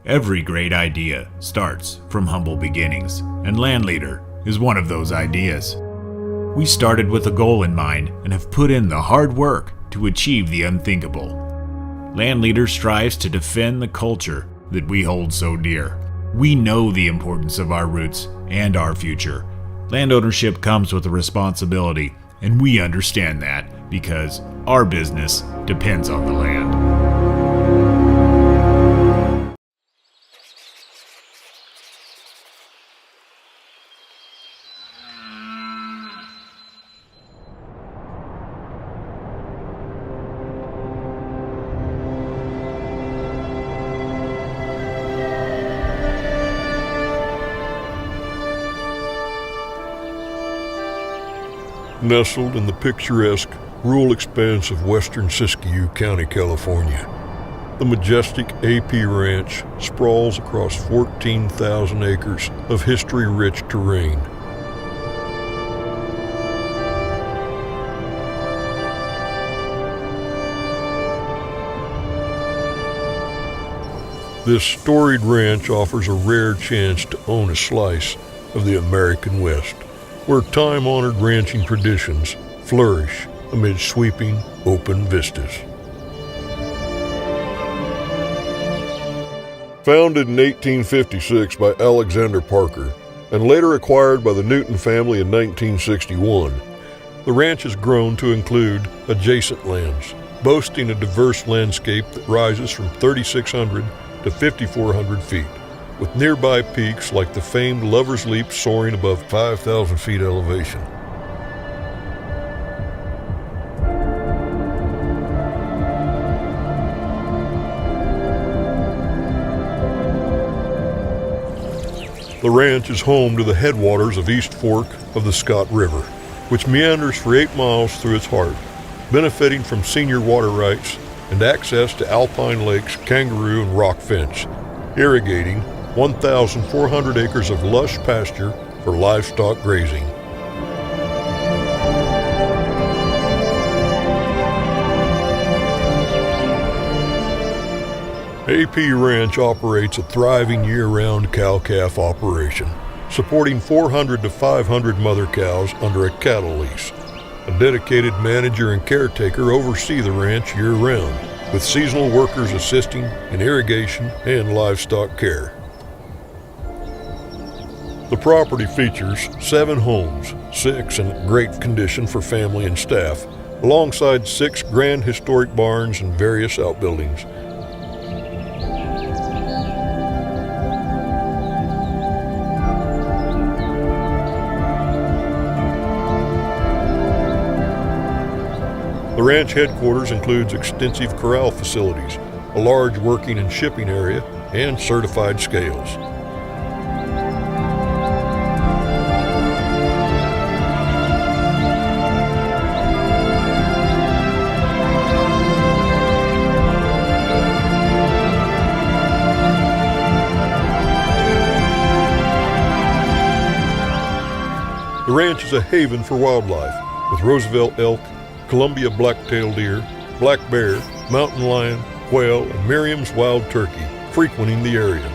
Every great idea starts from humble beginnings, and LandLeader is one of those ideas. We started with a goal in mind and have put in the hard work to achieve the unthinkable. LandLeader strives to defend the culture that we hold so dear. We know the importance of our roots and our future. Land ownership comes with a responsibility, and we understand that because our business depends on the land. Nestled in the picturesque, rural expanse of western Siskiyou County, California, the majestic AP Ranch sprawls across 14,000 acres of history-rich terrain. This storied ranch offers a rare chance to own a slice of the American West, where time-honored ranching traditions flourish amid sweeping, open vistas. Founded in 1856 by Alexander Parker and later acquired by the Newton family in 1961, the ranch has grown to include adjacent lands, boasting a diverse landscape that rises from 3,600 to 5,400 feet, with nearby peaks like the famed Lover's Leap soaring above 5,000 feet elevation. The ranch is home to the headwaters of East Fork of the Scott River, which meanders for 8 miles through its heart, benefiting from senior water rights and access to alpine lakes, Kangaroo and Rock Finch, irrigating 1,400 acres of lush pasture for livestock grazing. AP Ranch operates a thriving year-round cow-calf operation, supporting 400 to 500 mother cows under a cattle lease. A dedicated manager and caretaker oversee the ranch year-round, with seasonal workers assisting in irrigation and livestock care. The property features 7 homes, 6 in great condition for family and staff, alongside 6 grand historic barns and various outbuildings. The ranch headquarters includes extensive corral facilities, a large working and shipping area, and certified scales. The ranch is a haven for wildlife, with Roosevelt elk, Columbia black-tailed deer, black bear, mountain lion, quail, and Merriam's wild turkey frequenting the area.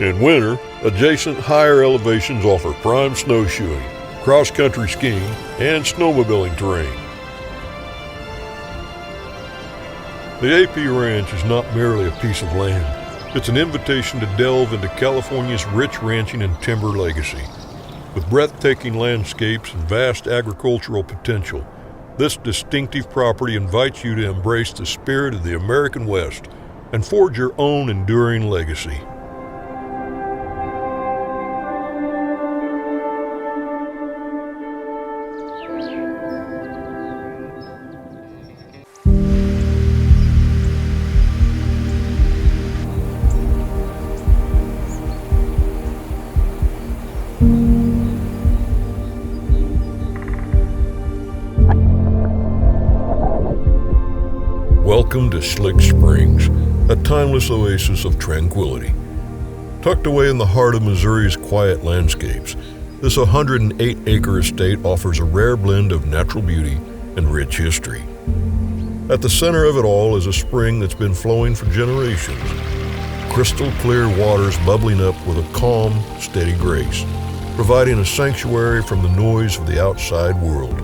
In winter, adjacent higher elevations offer prime snowshoeing, cross-country skiing, and snowmobiling terrain. The AP Ranch is not merely a piece of land. It's an invitation to delve into California's rich ranching and timber legacy. With breathtaking landscapes and vast agricultural potential, this distinctive property invites you to embrace the spirit of the American West and forge your own enduring legacy. Welcome to Slick Springs, a timeless oasis of tranquility. Tucked away in the heart of Missouri's quiet landscapes, this 108-acre estate offers a rare blend of natural beauty and rich history. At the center of it all is a spring that's been flowing for generations. Crystal clear waters bubbling up with a calm, steady grace, providing a sanctuary from the noise of the outside world.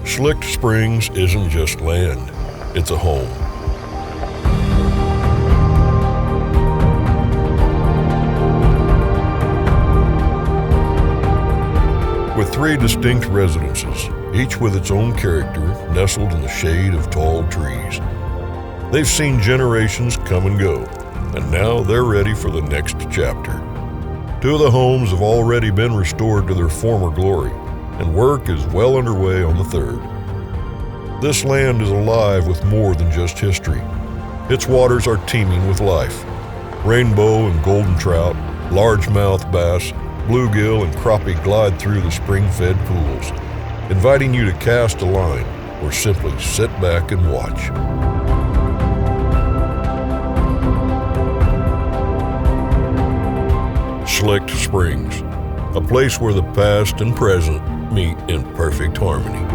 Slicked Springs isn't just land, it's a home. With 3 distinct residences, each with its own character, nestled in the shade of tall trees. They've seen generations come and go, and now they're ready for the next chapter. 2 of the homes have already been restored to their former glory, and work is well underway on the 3rd. This land is alive with more than just history. Its waters are teeming with life. Rainbow and golden trout, largemouth bass, bluegill and crappie glide through the spring-fed pools, inviting you to cast a line or simply sit back and watch. Slicked Springs, a place where the past and present meet in perfect harmony.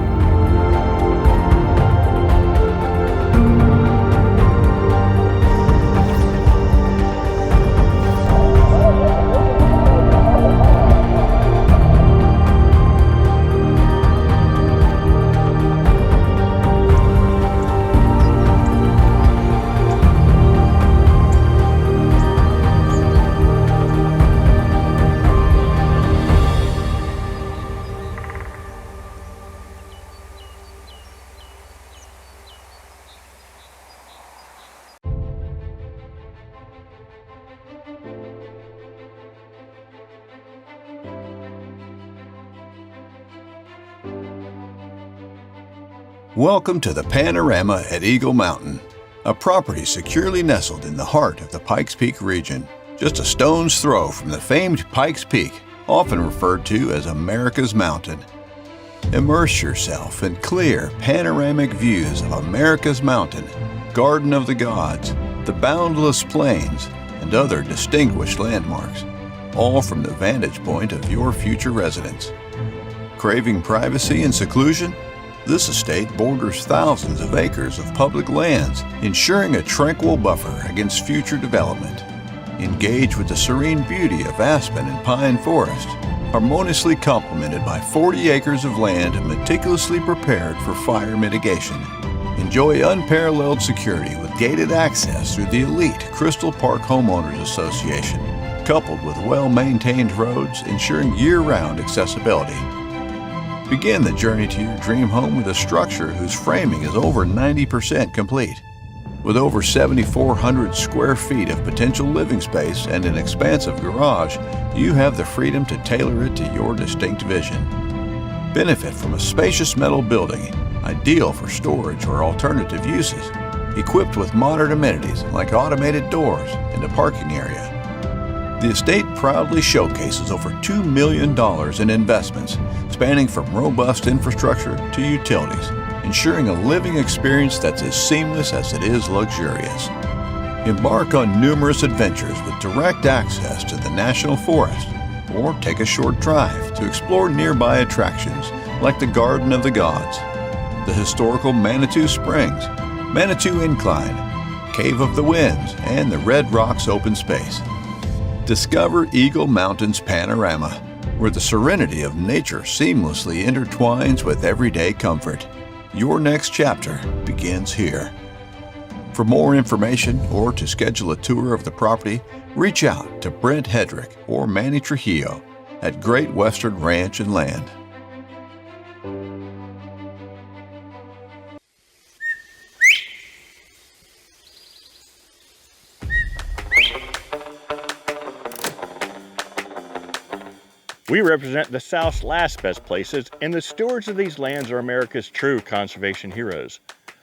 Welcome to the Panorama at Eagle Mountain, a property securely nestled in the heart of the Pikes Peak region, just a stone's throw from the famed Pikes Peak, often referred to as America's Mountain. Immerse yourself in clear, panoramic views of America's Mountain, Garden of the Gods, the boundless plains, and other distinguished landmarks, all from the vantage point of your future residence. Craving privacy and seclusion? This estate borders thousands of acres of public lands, ensuring a tranquil buffer against future development. Engage with the serene beauty of aspen and pine forest, harmoniously complemented by 40 acres of land meticulously prepared for fire mitigation. Enjoy unparalleled security with gated access through the elite Crystal Park Homeowners Association, coupled with well-maintained roads ensuring year-round accessibility. Begin the journey to your dream home with a structure whose framing is over 90% complete. With over 7,400 square feet of potential living space and an expansive garage, you have the freedom to tailor it to your distinct vision. Benefit from a spacious metal building, ideal for storage or alternative uses, equipped with modern amenities like automated doors and a parking area. The estate proudly showcases over $2 million in investments, spanning from robust infrastructure to utilities, ensuring a living experience that's as seamless as it is luxurious. Embark on numerous adventures with direct access to the National Forest, or take a short drive to explore nearby attractions like the Garden of the Gods, the historical Manitou Springs, Manitou Incline, Cave of the Winds, and the Red Rocks Open Space. Discover Eagle Mountain's panorama, where the serenity of nature seamlessly intertwines with everyday comfort. Your next chapter begins here. For more information or to schedule a tour of the property, reach out to Brent Hedrick or Manny Trujillo at Great Western Ranch and Land. We represent the South's last best places, and the stewards of these lands are America's true conservation heroes.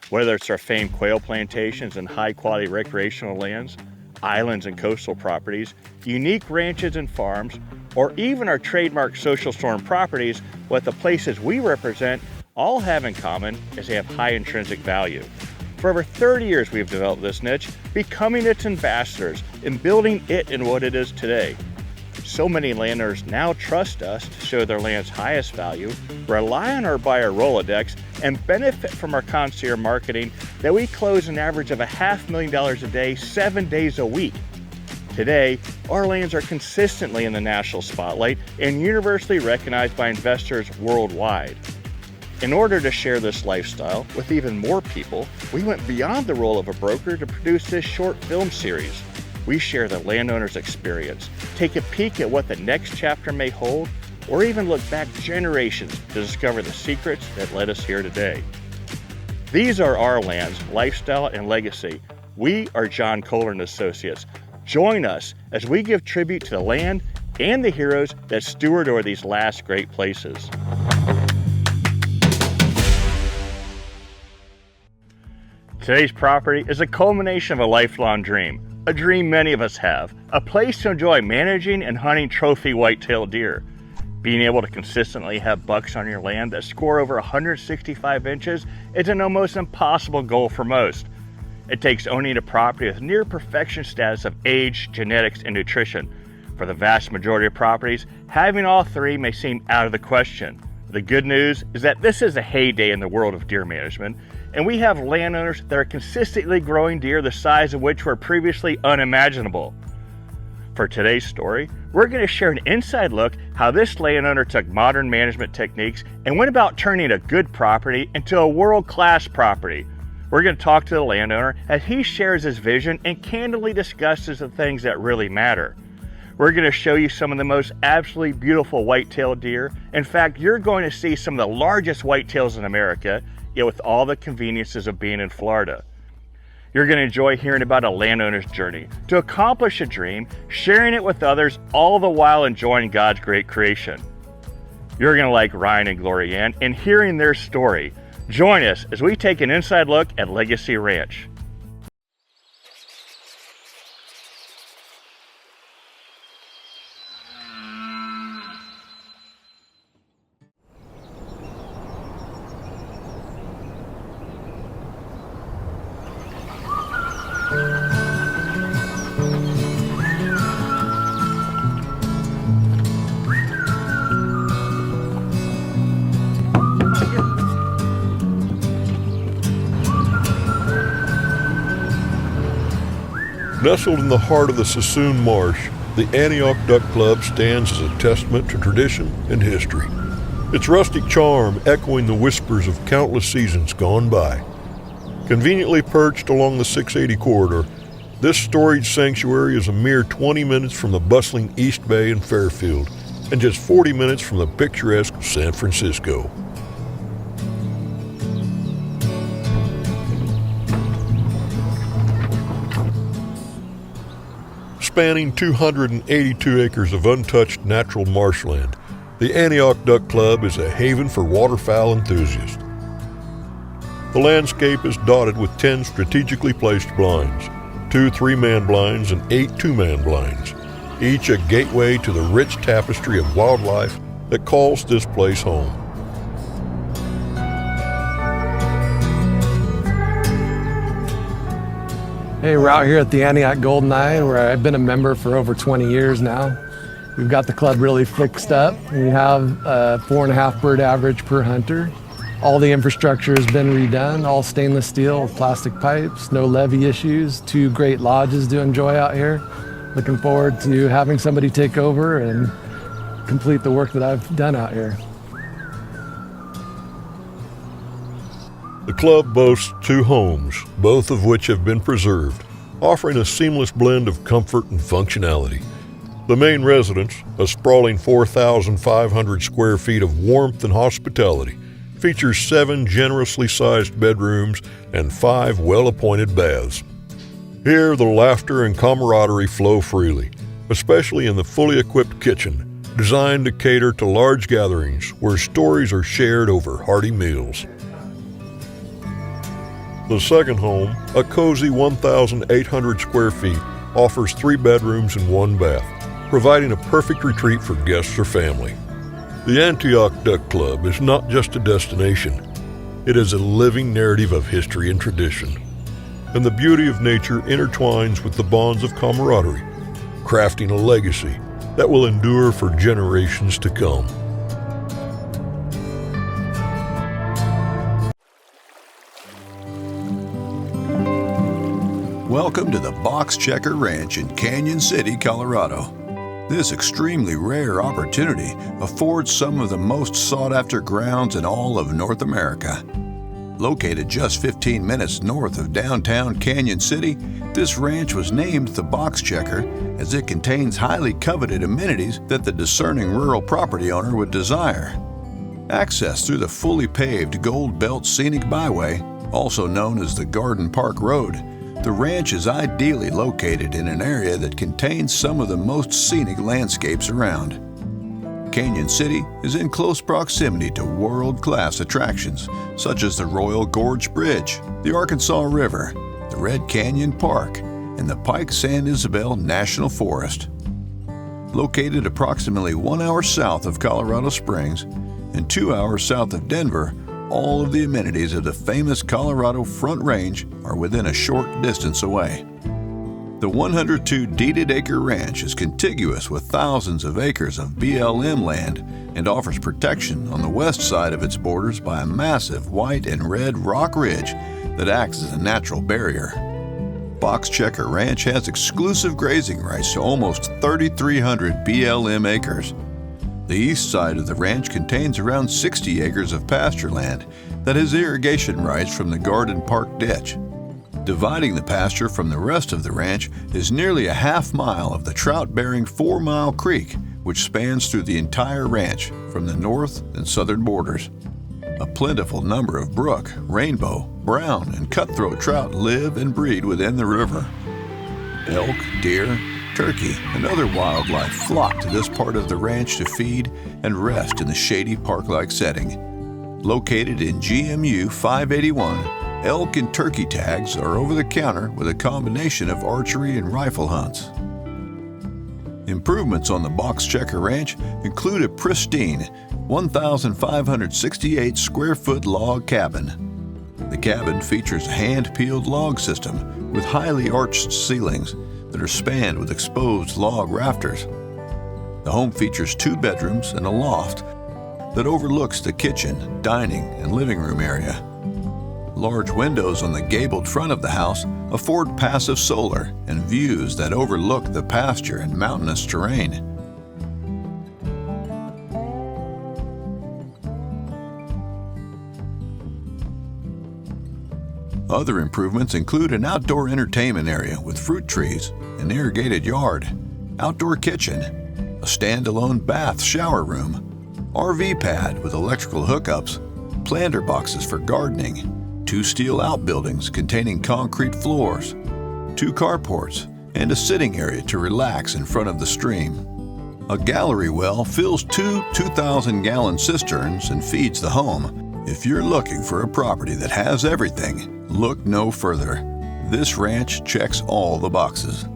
Whether it's our famed quail plantations and high-quality recreational lands, islands and coastal properties, unique ranches and farms, or even our trademark social storm properties, what the places we represent all have in common is they have high intrinsic value. For over 30 years we have developed this niche, becoming its ambassadors and building it in what it is today. So many landowners now trust us to show their land's highest value, rely on our buyer Rolodex, and benefit from our concierge marketing that we close an average of $500,000 a day, 7 days a week. Today, our lands are consistently in the national spotlight and universally recognized by investors worldwide. In order to share this lifestyle with even more people, we went beyond the role of a broker to produce this short film series. We share the landowner's experience, take a peek at what the next chapter may hold, or even look back generations to discover the secrets that led us here today. These are our lands, lifestyle, and legacy. We are John Kohler and Associates. Join us as we give tribute to the land and the heroes that steward over these last great places. Today's property is a culmination of a lifelong dream. A dream many of us have, a place to enjoy managing and hunting trophy white-tailed deer. Being able to consistently have bucks on your land that score over 165 inches is an almost impossible goal for most. It takes owning a property with near perfection status of age, genetics, and nutrition. For the vast majority of properties, having all three may seem out of the question. The good news is that this is a heyday in the world of deer management, and we have landowners that are consistently growing deer the size of which were previously unimaginable. For today's story, we're going to share an inside look how this landowner took modern management techniques and went about turning a good property into a world-class property. We're going to talk to the landowner as he shares his vision and candidly discusses the things that really matter. We're going to show you some of the most absolutely beautiful white-tailed deer. In fact, you're going to see some of the largest whitetails in America, yet with all the conveniences of being in Florida. You're going to enjoy hearing about a landowner's journey to accomplish a dream, sharing it with others, all the while enjoying God's great creation. You're going to like Ryan and Gloria Ann and hearing their story. Join us as we take an inside look at Legacy Ranch. Nestled in the heart of the Sassoon Marsh, the Antioch Duck Club stands as a testament to tradition and history, its rustic charm echoing the whispers of countless seasons gone by. Conveniently perched along the 680 corridor, this storied sanctuary is a mere 20 minutes from the bustling East Bay and Fairfield, and just 40 minutes from the picturesque San Francisco. Spanning 282 acres of untouched natural marshland, the Antioch Duck Club is a haven for waterfowl enthusiasts. The landscape is dotted with 10 strategically placed blinds, 2 3-man blinds and 8 2-man blinds, each a gateway to the rich tapestry of wildlife that calls this place home. Hey, we're out here at the Antioch Goldeneye, where I've been a member for over 20 years now. We've got the club really fixed up. We have a 4.5 bird average per hunter. All the infrastructure has been redone, all stainless steel with plastic pipes, no levee issues, 2 great lodges to enjoy out here. Looking forward to having somebody take over and complete the work that I've done out here. The club boasts 2 homes, both of which have been preserved, offering a seamless blend of comfort and functionality. The main residence, a sprawling 4,500 square feet of warmth and hospitality, features 7 generously sized bedrooms and 5 well-appointed baths. Here, the laughter and camaraderie flow freely, especially in the fully equipped kitchen, designed to cater to large gatherings where stories are shared over hearty meals. The second home, a cozy 1,800 square feet, offers 3 bedrooms and 1 bath, providing a perfect retreat for guests or family. The Antioch Duck Club is not just a destination. It is a living narrative of history and tradition. And the beauty of nature intertwines with the bonds of camaraderie, crafting a legacy that will endure for generations to come. Welcome to the Box Checker Ranch in Canyon City, Colorado. This extremely rare opportunity affords some of the most sought-after grounds in all of North America. Located just 15 minutes north of downtown Canyon City, this ranch was named the Box Checker as it contains highly coveted amenities that the discerning rural property owner would desire. Access through the fully paved Gold Belt Scenic Byway, also known as the Garden Park Road, the ranch is ideally located in an area that contains some of the most scenic landscapes around. Canyon City is in close proximity to world-class attractions such as the Royal Gorge Bridge, the Arkansas River, the Red Canyon Park, and the Pike San Isabel National Forest. Located approximately 1 hour south of Colorado Springs and 2 hours south of Denver, all of the amenities of the famous Colorado Front Range are within a short distance away. The 102 deeded acre ranch is contiguous with thousands of acres of BLM land and offers protection on the west side of its borders by a massive white and red rock ridge that acts as a natural barrier. Box Checker Ranch has exclusive grazing rights to almost 3,300 BLM acres. The east side of the ranch contains around 60 acres of pasture land that has irrigation rights from the Garden Park ditch. Dividing the pasture from the rest of the ranch is nearly a half-mile of the trout-bearing 4 Mile Creek, which spans through the entire ranch from the north and southern borders. A plentiful number of brook, rainbow, brown, and cutthroat trout live and breed within the river. Elk, deer, turkey, and other wildlife flock to this part of the ranch to feed and rest in the shady park-like setting. Located in GMU 581, elk and turkey tags are over the counter with a combination of archery and rifle hunts. Improvements on the Box Checker Ranch include a pristine 1,568 square foot log cabin. The cabin features a hand-peeled log system with highly arched ceilings that are spanned with exposed log rafters. The home features 2 bedrooms and a loft that overlooks the kitchen, dining, and living room area. Large windows on the gabled front of the house afford passive solar and views that overlook the pasture and mountainous terrain. Other improvements include an outdoor entertainment area with fruit trees, an irrigated yard, outdoor kitchen, a standalone bath shower room, RV pad with electrical hookups, planter boxes for gardening, 2 steel outbuildings containing concrete floors, 2 carports, and a sitting area to relax in front of the stream. A gallery well fills 2 2,000-gallon cisterns and feeds the home. If you're looking for a property that has everything, look no further. This ranch checks all the boxes.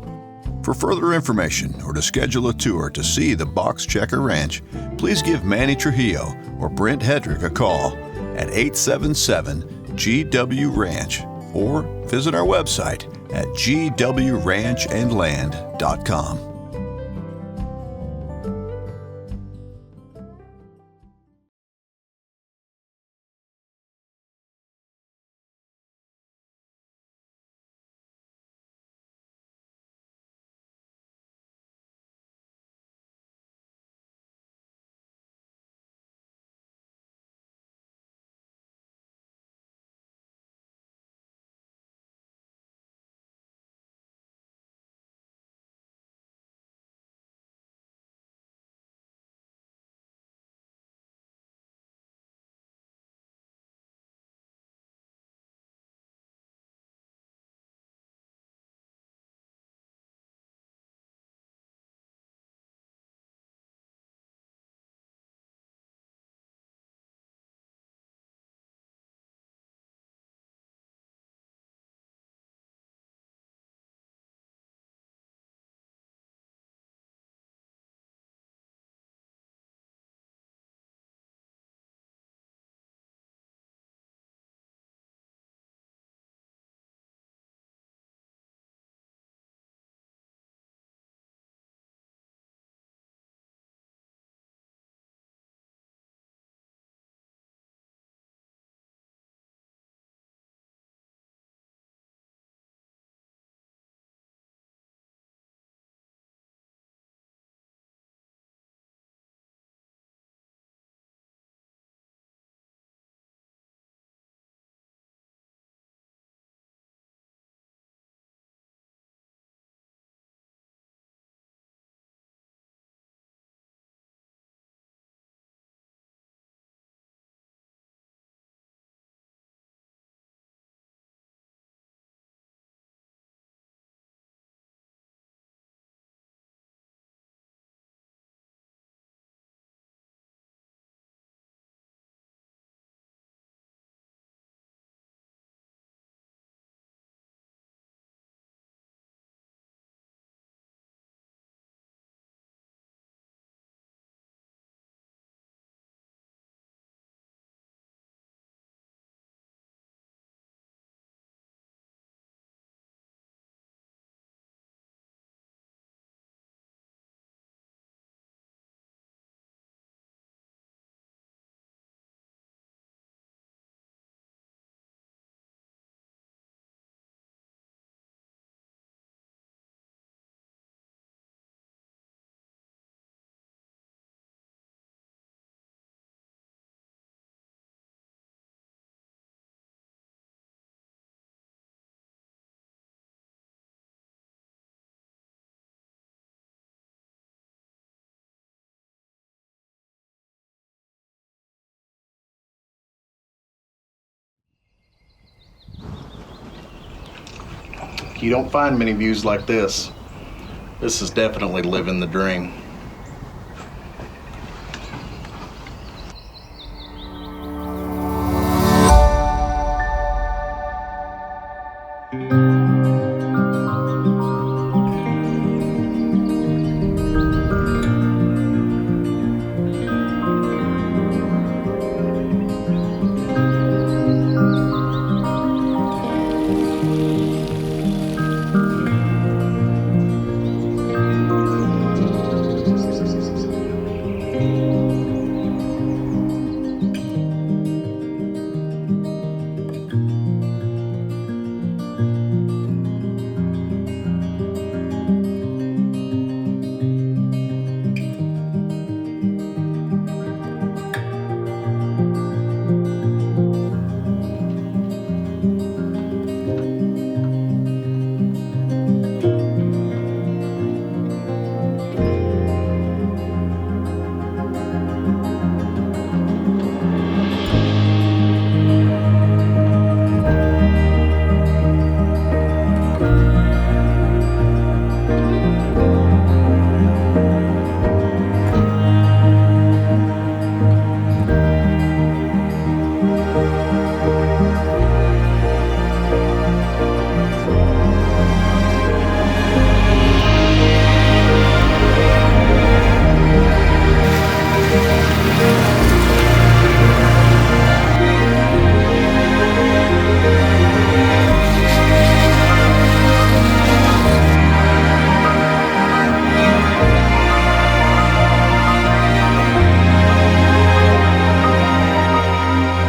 For further information or to schedule a tour to see the Box Checker Ranch, please give Manny Trujillo or Brent Hedrick a call at 877-GW-RANCH or visit our website at gwranchandland.com. You don't find many views like this. This is definitely living the dream.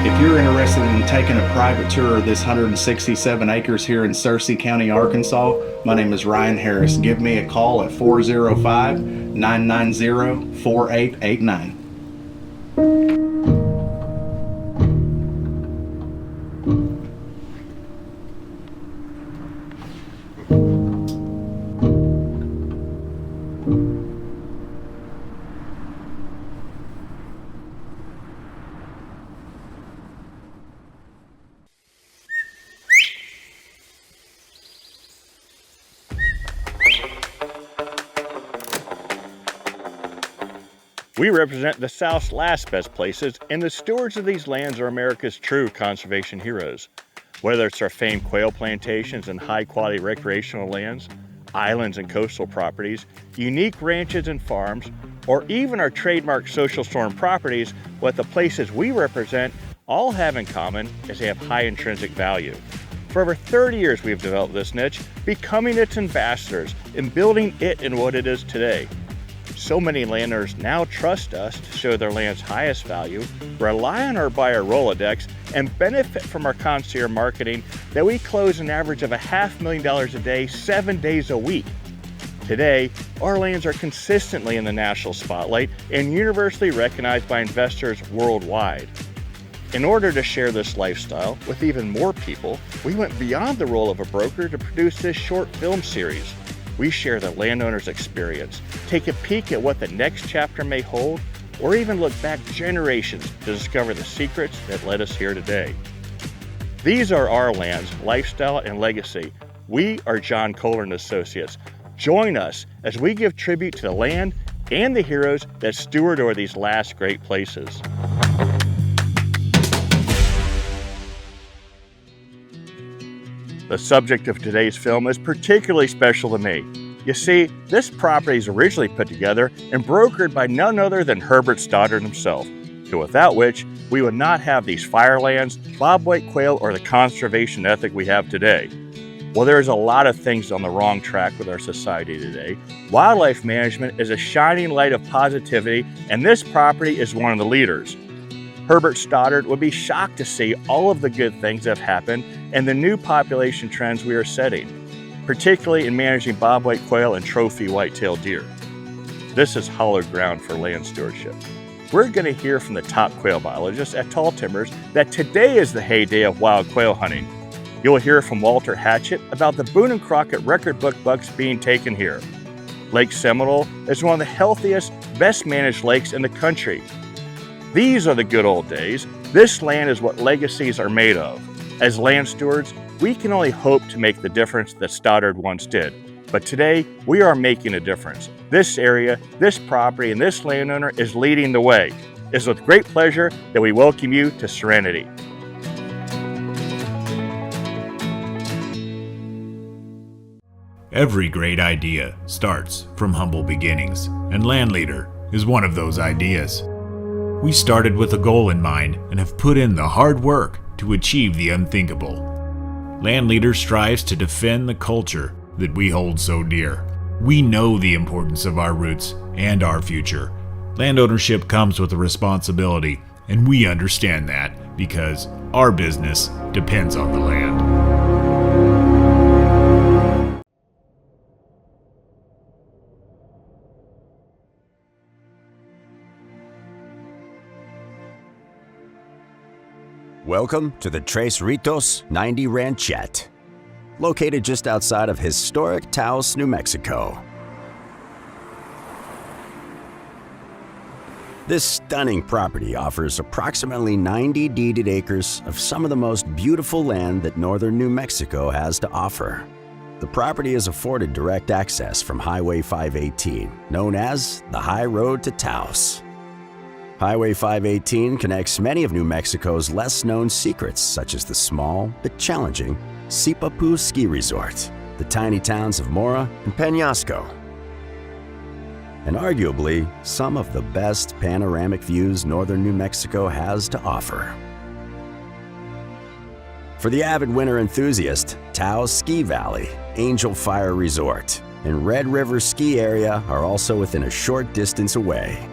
If you're interested in taking a private tour of this 167 acres here in Searcy County, Arkansas, my name is Ryan Harris. Give me a call at 405-990-4889. We represent the South's last best places, and the stewards of these lands are America's true conservation heroes. Whether it's our famed quail plantations and high-quality recreational lands, islands and coastal properties, unique ranches and farms, or even our trademark social storm properties, what the places we represent all have in common is they have high intrinsic value. For over 30 years we have developed this niche, becoming its ambassadors and building it in what it is today. So many landowners now trust us to show their land's highest value, rely on our buyer Rolodex, and benefit from our concierge marketing that we close an average of $500,000 a day, 7 days a week. Today, our lands are consistently in the national spotlight and universally recognized by investors worldwide. In order to share this lifestyle with even more people, we went beyond the role of a broker to produce this short film series. We share the landowner's experience, take a peek at what the next chapter may hold, or even look back generations to discover the secrets that led us here today. These are our lands, lifestyle, and legacy. We are John Kohler & Associates. Join us as we give tribute to the land and the heroes that steward over these last great places. The subject of today's film is particularly special to me. You see, this property is originally put together and brokered by none other than Herbert Stoddard himself, who without which we would not have these firelands, bobwhite quail, or the conservation ethic we have today. While there is a lot of things on the wrong track with our society today, wildlife management is a shining light of positivity, and this property is one of the leaders. Herbert Stoddard would be shocked to see all of the good things that have happened and the new population trends we are setting, particularly in managing bobwhite quail and trophy white-tailed deer. This is hallowed ground for land stewardship. We're going to hear from the top quail biologists at Tall Timbers that today is the heyday of wild quail hunting. You'll hear from Walter Hatchett about the Boone and Crockett record book bucks being taken here. Lake Seminole is one of the healthiest, best managed lakes in the country. These are the good old days. This land is what legacies are made of. As land stewards, we can only hope to make the difference that Stoddard once did. But today, we are making a difference. This area, this property, and this landowner is leading the way. It is with great pleasure that we welcome you to Serenity. Every great idea starts from humble beginnings, and LandLeader is one of those ideas. We started with a goal in mind and have put in the hard work to achieve the unthinkable. LandLeader strives to defend the culture that we hold so dear. We know the importance of our roots and our future. Land ownership comes with a responsibility, and we understand that because our business depends on the land. Welcome to the Tres Ritos 90 Ranchette, located just outside of historic Taos, New Mexico. This stunning property offers approximately 90 deeded acres of some of the most beautiful land that northern New Mexico has to offer. The property is afforded direct access from Highway 518, known as the High Road to Taos. Highway 518 connects many of New Mexico's less-known secrets, such as the small but challenging Sipapu Ski Resort, the tiny towns of Mora and Peñasco, and arguably some of the best panoramic views northern New Mexico has to offer. For the avid winter enthusiast, Taos Ski Valley, Angel Fire Resort, and Red River Ski Area are also within a short distance away.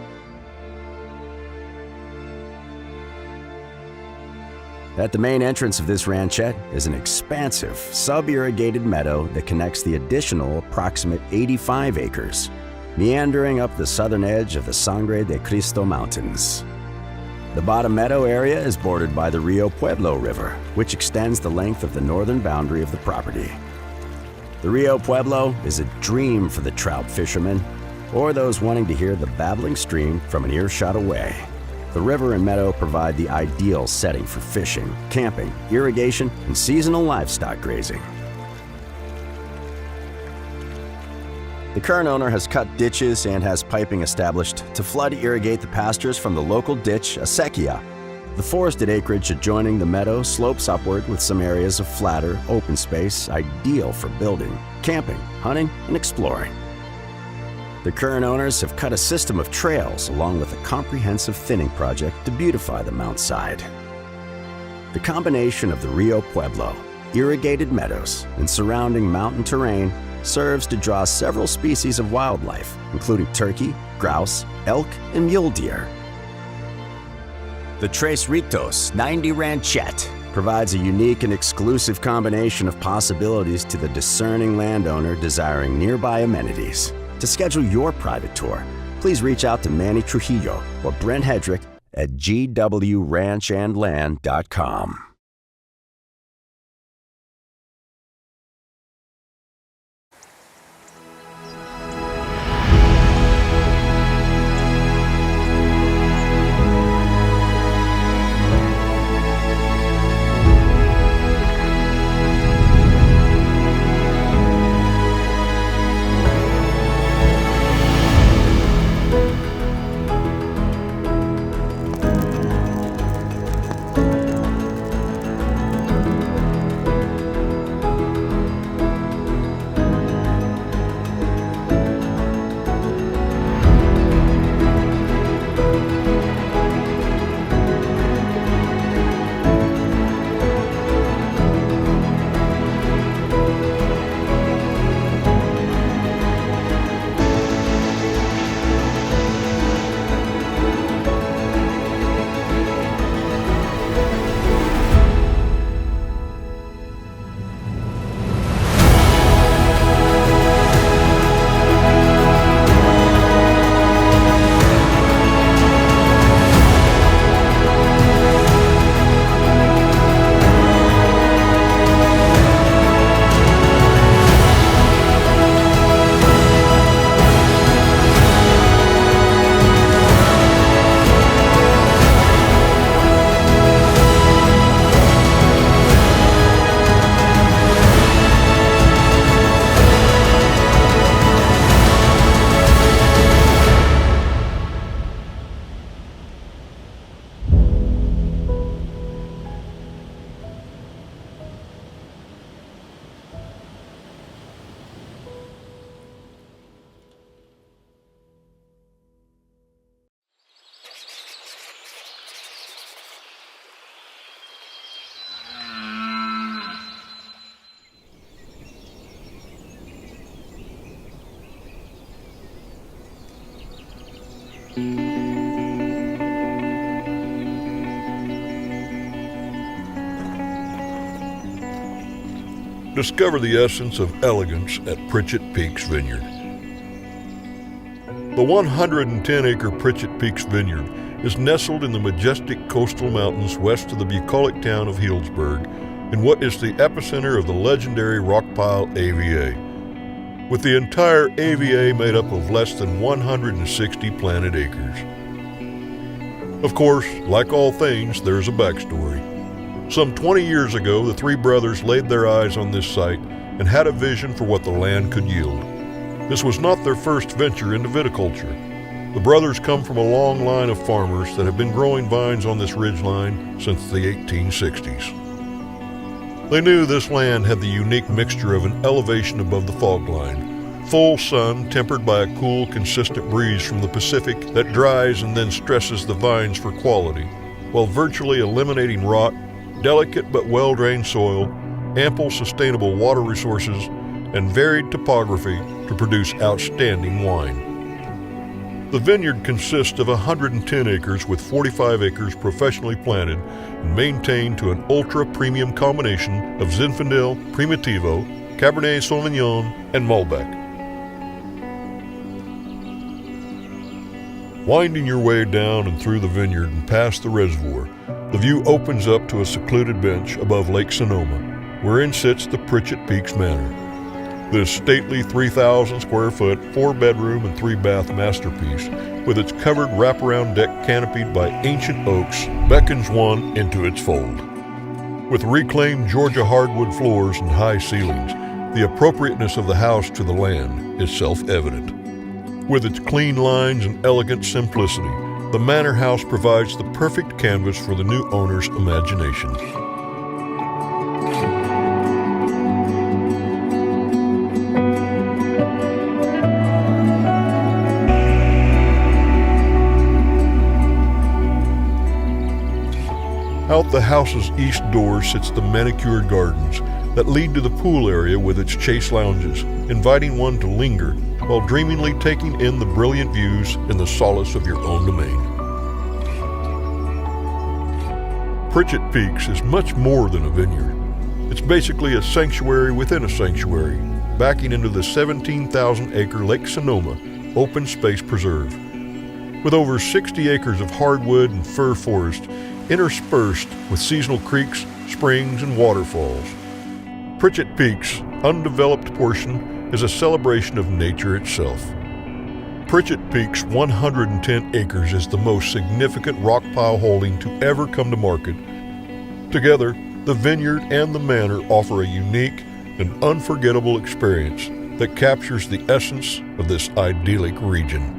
At the main entrance of this ranchette is an expansive, sub-irrigated meadow that connects the additional approximate 85 acres, meandering up the southern edge of the Sangre de Cristo Mountains. The bottom meadow area is bordered by the Rio Pueblo River, which extends the length of the northern boundary of the property. The Rio Pueblo is a dream for the trout fishermen or those wanting to hear the babbling stream from an earshot away. The river and meadow provide the ideal setting for fishing, camping, irrigation, and seasonal livestock grazing. The current owner has cut ditches and has piping established to flood irrigate the pastures from the local ditch, acequia. The forested acreage adjoining the meadow slopes upward with some areas of flatter, open space ideal for building, camping, hunting, and exploring. The current owners have cut a system of trails along with a comprehensive thinning project to beautify the mountainside. The combination of the Rio Pueblo, irrigated meadows, and surrounding mountain terrain serves to draw several species of wildlife, including turkey, grouse, elk, and mule deer. The Tres Ritos 90 Ranchette provides a unique and exclusive combination of possibilities to the discerning landowner desiring nearby amenities. To schedule your private tour, please reach out to Manny Trujillo or Brent Hedrick at gwranchandland.com. Discover the essence of elegance at Pritchett Peaks Vineyard. The 110-acre Pritchett Peaks Vineyard is nestled in the majestic coastal mountains west of the bucolic town of Healdsburg, in what is the epicenter of the legendary rockpile AVA, with the entire AVA made up of less than 160 planted acres. Of course, like all things, there's a backstory. Some 20 years ago, the three brothers laid their eyes on this site and had a vision for what the land could yield. This was not their first venture into viticulture. The brothers come from a long line of farmers that have been growing vines on this ridgeline since the 1860s. They knew this land had the unique mixture of an elevation above the fog line, full sun tempered by a cool, consistent breeze from the Pacific that dries and then stresses the vines for quality, while virtually eliminating rot, delicate but well-drained soil, ample sustainable water resources, and varied topography to produce outstanding wine. The vineyard consists of 110 acres with 45 acres professionally planted and maintained to an ultra-premium combination of Zinfandel, Primitivo, Cabernet Sauvignon, and Malbec. Winding your way down and through the vineyard and past the reservoir, the view opens up to a secluded bench above Lake Sonoma, wherein sits the Pritchett Peaks Manor. This stately 3,000 square foot, 4-bedroom and 3-bath masterpiece, with its covered wraparound deck canopied by ancient oaks, beckons one into its fold. With reclaimed Georgia hardwood floors and high ceilings, the appropriateness of the house to the land is self-evident. With its clean lines and elegant simplicity, the manor house provides the perfect canvas for the new owner's imagination. Out the house's east door sits the manicured gardens that lead to the pool area with its chase lounges, inviting one to linger while dreamingly taking in the brilliant views in the solace of your own domain. Pritchett Peaks is much more than a vineyard. It's basically a sanctuary within a sanctuary, backing into the 17,000-acre Lake Sonoma open space preserve, with over 60 acres of hardwood and fir forest interspersed with seasonal creeks, springs, and waterfalls. Pritchett Peaks' undeveloped portion is a celebration of nature itself. Pritchett Peaks' 110 acres is the most significant rockpile holding to ever come to market. Together, the vineyard and the manor offer a unique and unforgettable experience that captures the essence of this idyllic region.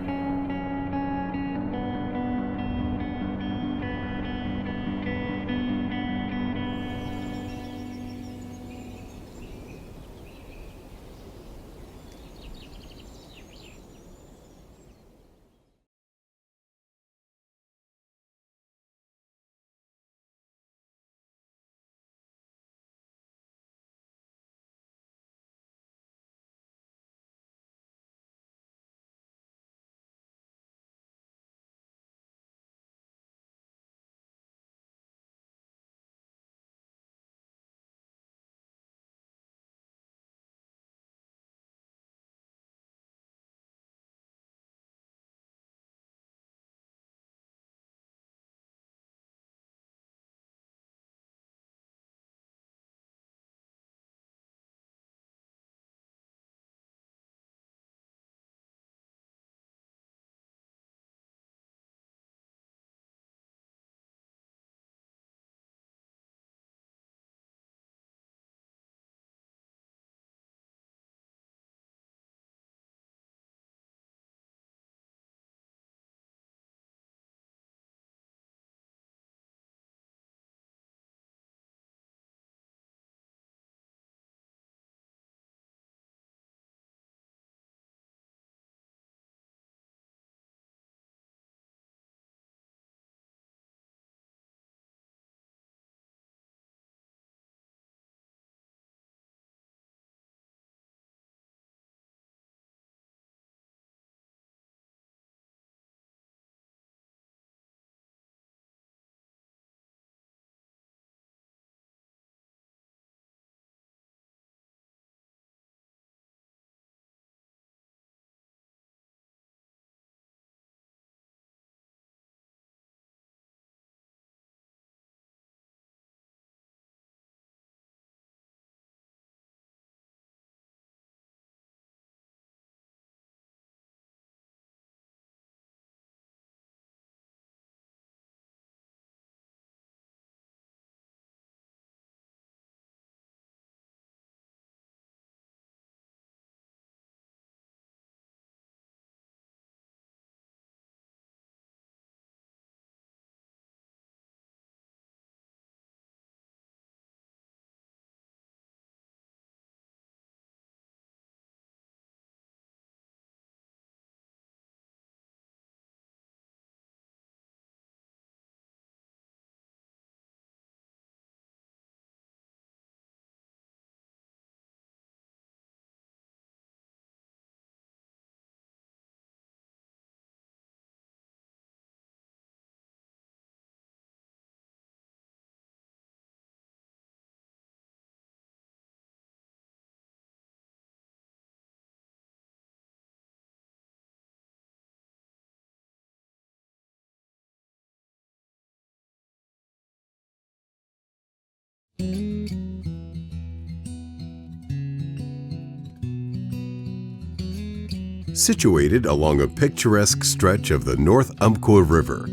Situated along a picturesque stretch of the North Umpqua River,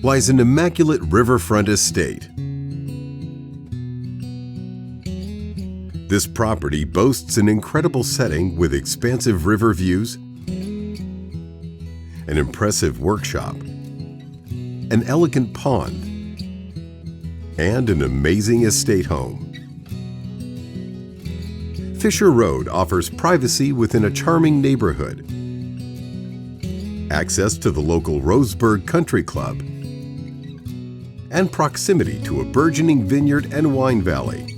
lies an immaculate riverfront estate. This property boasts an incredible setting with expansive river views, an impressive workshop, an elegant pond, and an amazing estate home. Fisher Road offers privacy within a charming neighborhood, access to the local Roseburg Country Club, and proximity to a burgeoning vineyard and wine valley.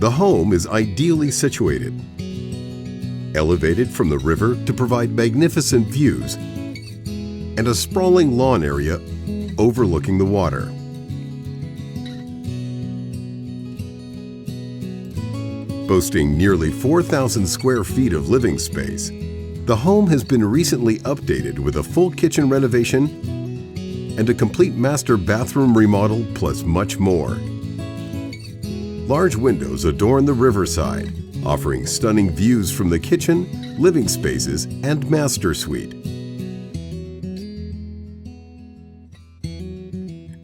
The home is ideally situated, elevated from the river to provide magnificent views, and a sprawling lawn area overlooking the water. Boasting nearly 4,000 square feet of living space, the home has been recently updated with a full kitchen renovation and a complete master bathroom remodel, plus much more. Large windows adorn the riverside, offering stunning views from the kitchen, living spaces, and master suite.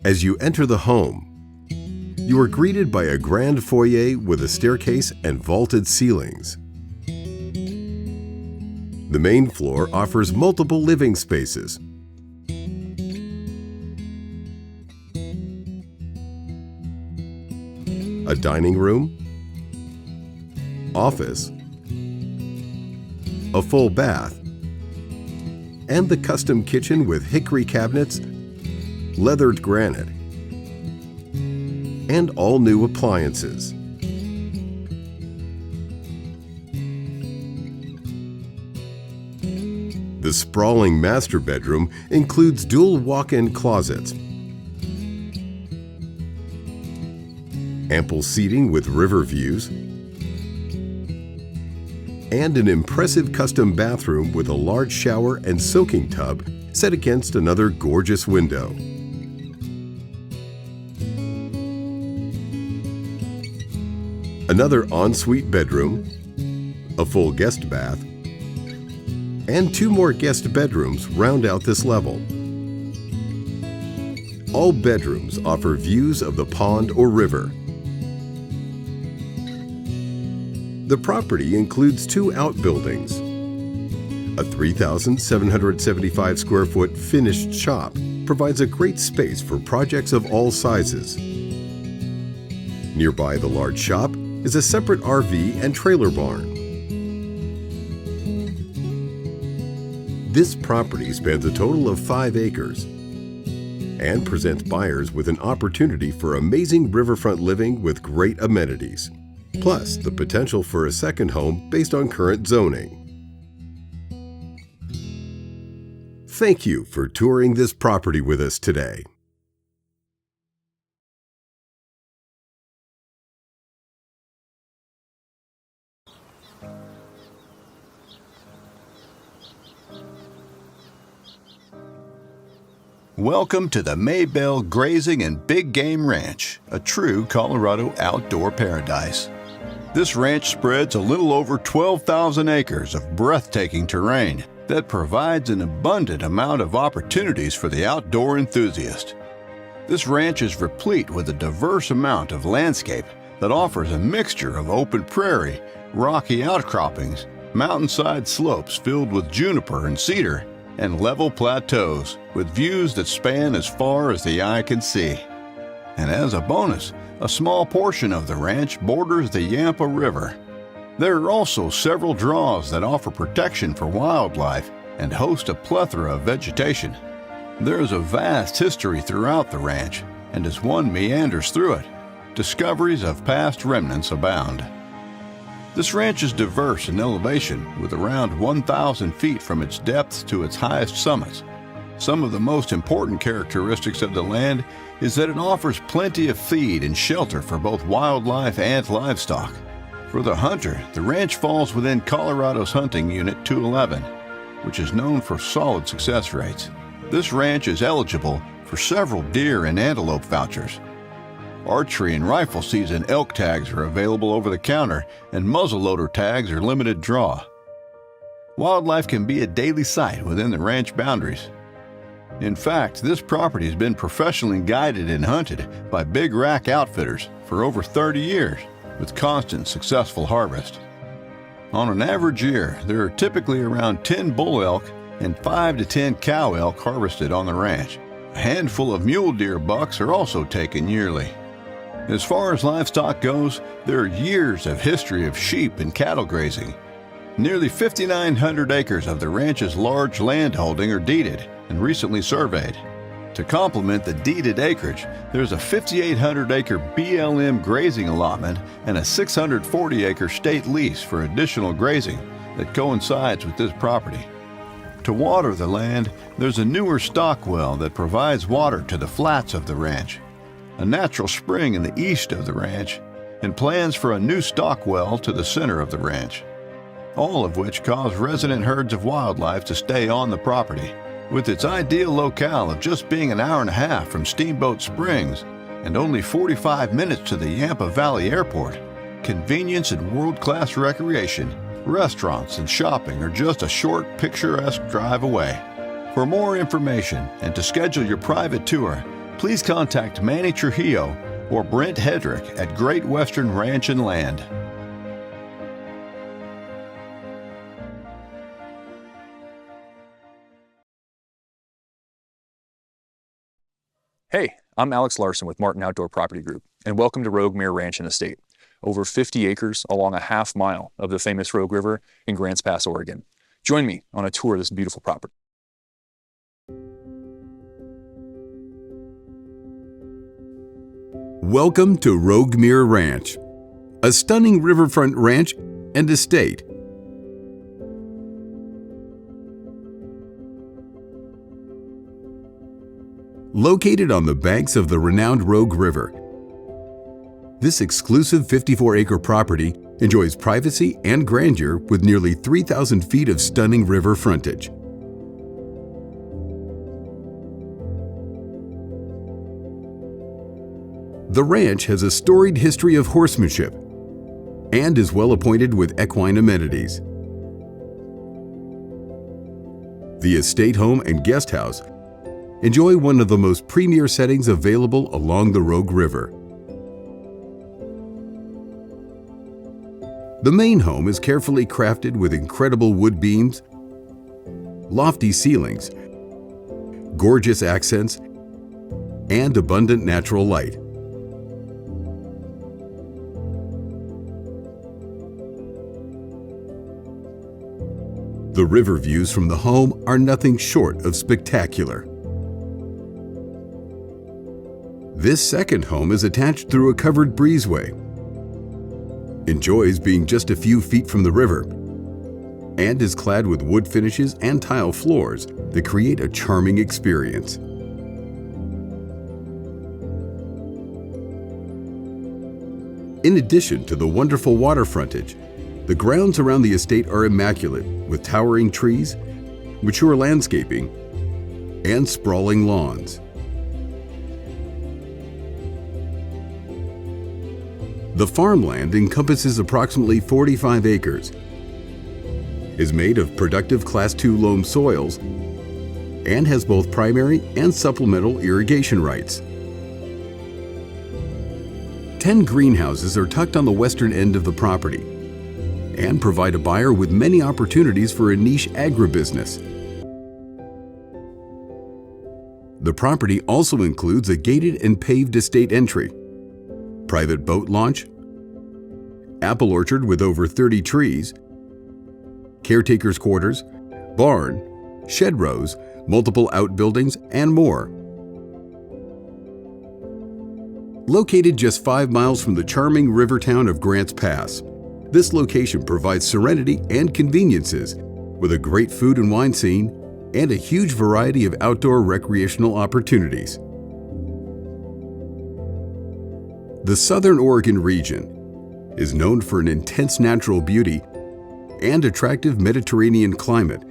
As you enter the home, you are greeted by a grand foyer with a staircase and vaulted ceilings. The main floor offers multiple living spaces. A dining room, office, a full bath, and the custom kitchen with hickory cabinets, leathered granite, and all new appliances. The sprawling master bedroom includes dual walk-in closets, ample seating with river views, and an impressive custom bathroom with a large shower and soaking tub set against another gorgeous window. Another ensuite bedroom, a full guest bath, and 2 more guest bedrooms round out this level. All bedrooms offer views of the pond or river. The property includes 2 outbuildings, a 3,775 square foot finished shop provides a great space for projects of all sizes. Nearby the large shop is a separate RV and trailer barn. This property spans a total of 5 acres and presents buyers with an opportunity for amazing riverfront living with great amenities, plus the potential for a second home based on current zoning. Thank you for touring this property with us today. Welcome to the Maybell Grazing and Big Game Ranch, a true Colorado outdoor paradise. This ranch spreads a little over 12,000 acres of breathtaking terrain that provides an abundant amount of opportunities for the outdoor enthusiast. This ranch is replete with a diverse amount of landscape that offers a mixture of open prairie, rocky outcroppings, mountainside slopes filled with juniper and cedar, and level plateaus with views that span as far as the eye can see. And as a bonus, a small portion of the ranch borders the Yampa River. There are also several draws that offer protection for wildlife and host a plethora of vegetation. There is a vast history throughout the ranch, and as one meanders through it, discoveries of past remnants abound. This ranch is diverse in elevation, with around 1,000 feet from its depths to its highest summits. Some of the most important characteristics of the land is that it offers plenty of feed and shelter for both wildlife and livestock. For the hunter, the ranch falls within Colorado's Hunting Unit 211, which is known for solid success rates. This ranch is eligible for several deer and antelope vouchers. Archery and rifle season elk tags are available over the counter, and muzzleloader tags are limited draw. Wildlife can be a daily sight within the ranch boundaries. In fact, this property has been professionally guided and hunted by big rack outfitters for over 30 years, with constant successful harvest. On an average year, there are typically around 10 bull elk and 5 to 10 cow elk harvested on the ranch. A handful of mule deer bucks are also taken yearly. As far as livestock goes, there are years of history of sheep and cattle grazing. Nearly 5,900 acres of the ranch's large land holding are deeded and recently surveyed. To complement the deeded acreage, there's a 5,800-acre BLM grazing allotment and a 640-acre state lease for additional grazing that coincides with this property. To water the land, there's a newer stock well that provides water to the flats of the ranch, a natural spring in the east of the ranch, and plans for a new stock well to the center of the ranch, all of which cause resident herds of wildlife to stay on the property. With its ideal locale of just being an hour and a half from Steamboat Springs and only 45 minutes to the Yampa Valley Airport, convenience and world-class recreation, restaurants, and shopping are just a short, picturesque drive away. For more information and to schedule your private tour, please contact Manny Trujillo or Brent Hedrick at Great Western Ranch and Land. Hey, I'm Alex Larson with Martin Outdoor Property Group, and welcome to Rogue Mere Ranch and Estate, over 50 acres along a half mile of the famous Rogue River in Grants Pass, Oregon. Join me on a tour of this beautiful property. Welcome to Rogue Mere Ranch, a stunning riverfront ranch and estate. Located on the banks of the renowned Rogue River, this exclusive 54-acre property enjoys privacy and grandeur with nearly 3,000 feet of stunning river frontage. The ranch has a storied history of horsemanship and is well appointed with equine amenities. The estate home and guest house enjoy one of the most premier settings available along the Rogue River. The main home is carefully crafted with incredible wood beams, lofty ceilings, gorgeous accents, and abundant natural light. The river views from the home are nothing short of spectacular. This second home is attached through a covered breezeway, enjoys being just a few feet from the river, and is clad with wood finishes and tile floors that create a charming experience. In addition to the wonderful water frontage, the grounds around the estate are immaculate with towering trees, mature landscaping, and sprawling lawns. The farmland encompasses approximately 45 acres, is made of productive Class II loam soils, and has both primary and supplemental irrigation rights. 10 greenhouses are tucked on the western end of the property and provide a buyer with many opportunities for a niche agribusiness. The property also includes a gated and paved estate entry, private boat launch, apple orchard with over 30 trees, caretaker's quarters, barn, shed rows, multiple outbuildings, and more. Located just 5 miles from the charming river town of Grants Pass, this location provides serenity and conveniences with a great food and wine scene and a huge variety of outdoor recreational opportunities. The Southern Oregon region is known for an intense natural beauty and attractive Mediterranean climate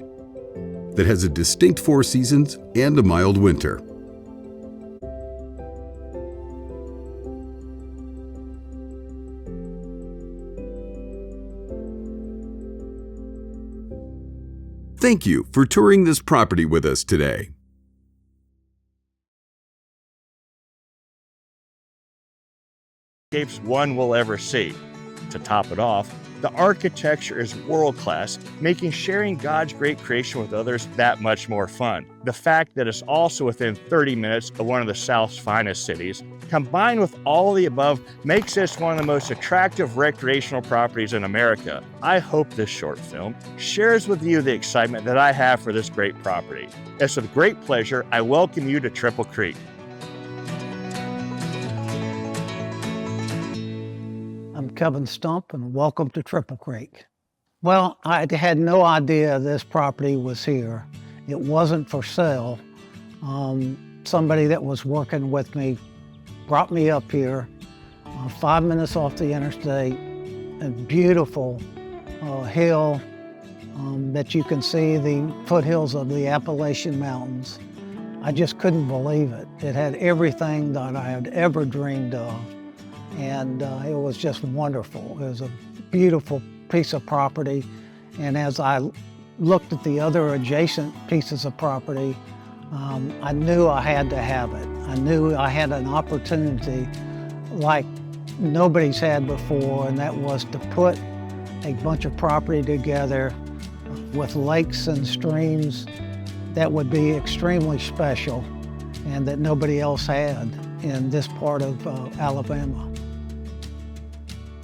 that has a distinct 4 seasons and a mild winter. Thank you for touring this property with us today. Landscapes one will ever see. To top it off, the architecture is world-class, making sharing God's great creation with others that much more fun. The fact that it's also within 30 minutes of one of the South's finest cities, combined with all the above, makes this one of the most attractive recreational properties in America. I hope this short film shares with you the excitement that I have for this great property. It's with great pleasure I welcome you to Triple Creek. I'm Kevin Stump, and welcome to Triple Creek. Well, I had no idea this property was here. It wasn't for sale. Somebody that was working with me brought me up here, 5 minutes off the interstate, a beautiful hill that you can see the foothills of the Appalachian Mountains. I just couldn't believe it. It had everything that I had ever dreamed of. And it was just wonderful. It was a beautiful piece of property. And as I looked at the other adjacent pieces of property, I knew I had to have it. I knew I had an opportunity like nobody's had before, and that was to put a bunch of property together with lakes and streams that would be extremely special and that nobody else had in this part of Alabama.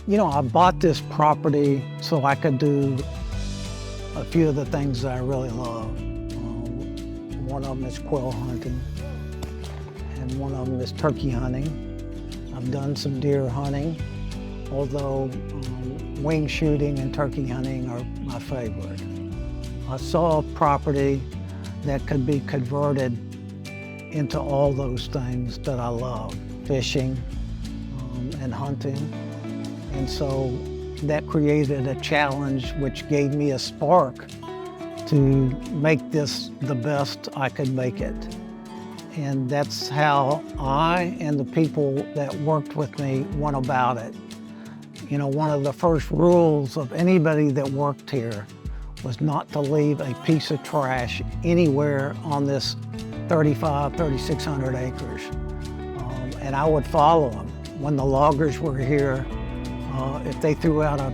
You know, I bought this property so I could do a few of the things that I really love. One of them is quail hunting, and one of them is turkey hunting. I've done some deer hunting, although wing shooting and turkey hunting are my favorite. I saw a property that could be converted into all those things that I love, fishing and hunting. And so that created a challenge which gave me a spark to make this the best I could make it. And that's how I and the people that worked with me went about it. You know, one of the first rules of anybody that worked here was not to leave a piece of trash anywhere on this 3,600 acres. And I would follow them. When the loggers were here, if they threw out a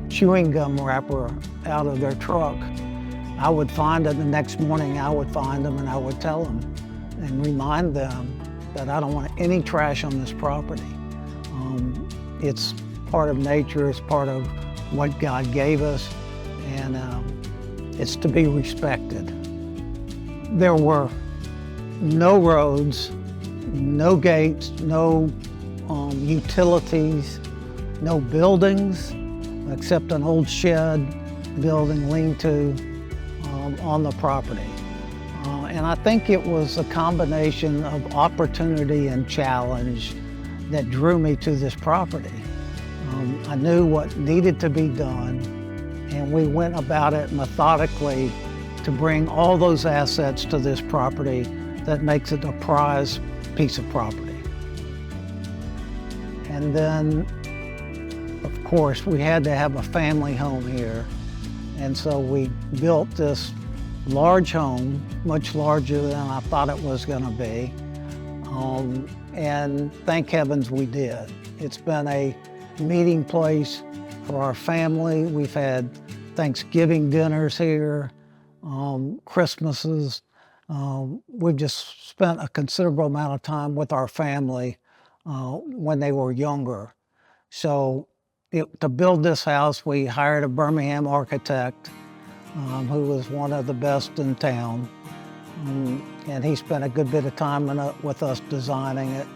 chewing gum wrapper out of their truck, I would find it the next morning. I would find them and I would tell them and remind them that I don't want any trash on this property. It's part of nature, it's part of what God gave us, and it's to be respected. There were no roads, no gates, no utilities, no buildings except an old shed building lean-to on the property. And I think it was a combination of opportunity and challenge that drew me to this property. I knew what needed to be done, and we went about it methodically to bring all those assets to this property that makes it a prized piece of property. And then, of course, we had to have a family home here. And so we built this large home, much larger than I thought it was going to be. And thank heavens we did. It's been a meeting place for our family. We've had Thanksgiving dinners here, Christmases. We've just spent a considerable amount of time with our family when they were younger. So to build this house, we hired a Birmingham architect who was one of the best in town. And he spent a good bit of time with us designing it,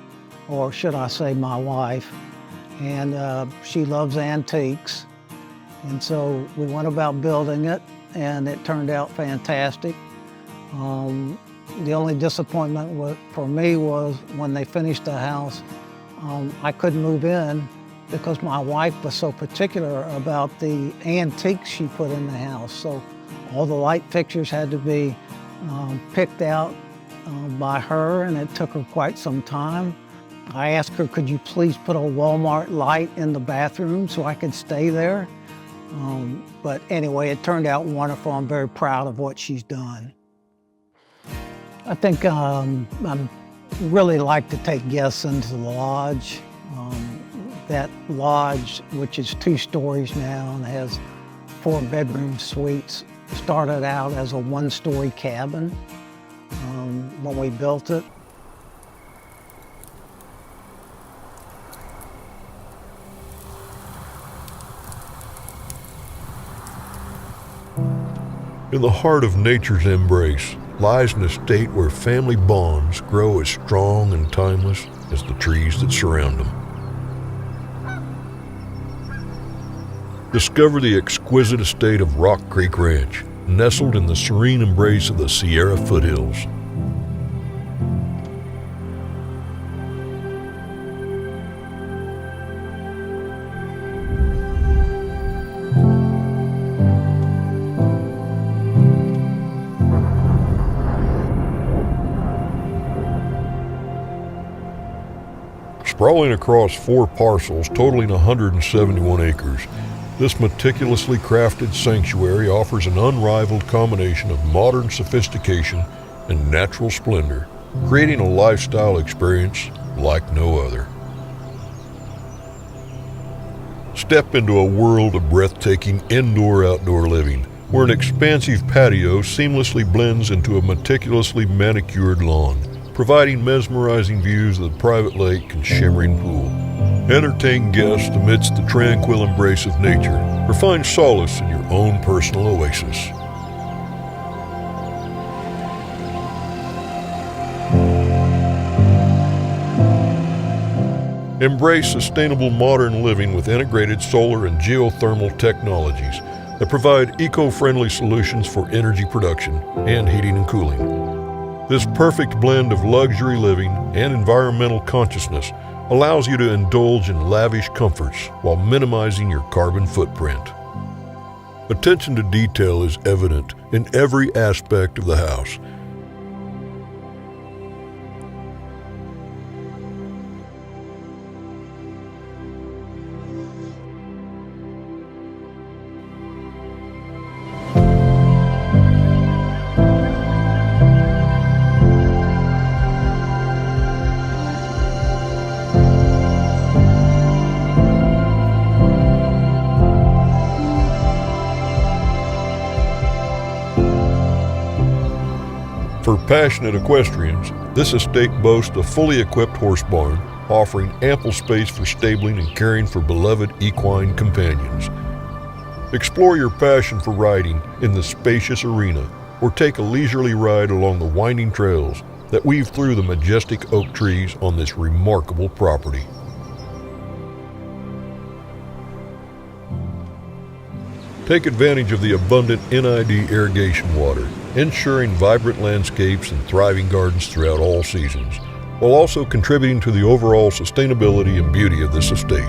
or should I say my wife. And she loves antiques. And so we went about building it, and it turned out fantastic. The only disappointment for me was when they finished the house, I couldn't move in because my wife was so particular about the antiques she put in the house. So all the light fixtures had to be picked out by her, and it took her quite some time. I asked her, could you please put a Walmart light in the bathroom so I could stay there? But anyway, it turned out wonderful. I'm very proud of what she's done. I think I really like to take guests into the lodge. That lodge, which is 2 stories now and has 4-bedroom suites, started out as a 1-story cabin when we built it. In the heart of nature's embrace lies an estate where family bonds grow as strong and timeless as the trees that surround them. Discover the exquisite estate of Rock Creek Ranch, nestled in the serene embrace of the Sierra foothills. Sprawling across 4 parcels totaling 171 acres, this meticulously crafted sanctuary offers an unrivaled combination of modern sophistication and natural splendor, creating a lifestyle experience like no other. Step into a world of breathtaking indoor-outdoor living, where an expansive patio seamlessly blends into a meticulously manicured lawn, providing mesmerizing views of the private lake and shimmering pool. Entertain guests amidst the tranquil embrace of nature, or find solace in your own personal oasis. Embrace sustainable modern living with integrated solar and geothermal technologies that provide eco-friendly solutions for energy production and heating and cooling. This perfect blend of luxury living and environmental consciousness allows you to indulge in lavish comforts while minimizing your carbon footprint. Attention to detail is evident in every aspect of the house. For passionate equestrians, this estate boasts a fully equipped horse barn, offering ample space for stabling and caring for beloved equine companions. Explore your passion for riding in the spacious arena, or take a leisurely ride along the winding trails that weave through the majestic oak trees on this remarkable property. Take advantage of the abundant NID irrigation water, ensuring vibrant landscapes and thriving gardens throughout all seasons, while also contributing to the overall sustainability and beauty of this estate.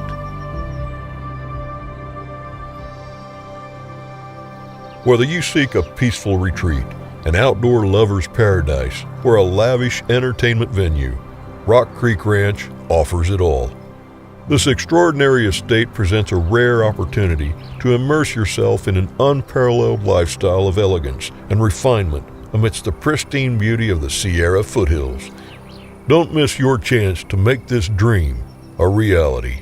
Whether you seek a peaceful retreat, an outdoor lover's paradise, or a lavish entertainment venue, Rock Creek Ranch offers it all. This extraordinary estate presents a rare opportunity to immerse yourself in an unparalleled lifestyle of elegance and refinement amidst the pristine beauty of the Sierra foothills. Don't miss your chance to make this dream a reality.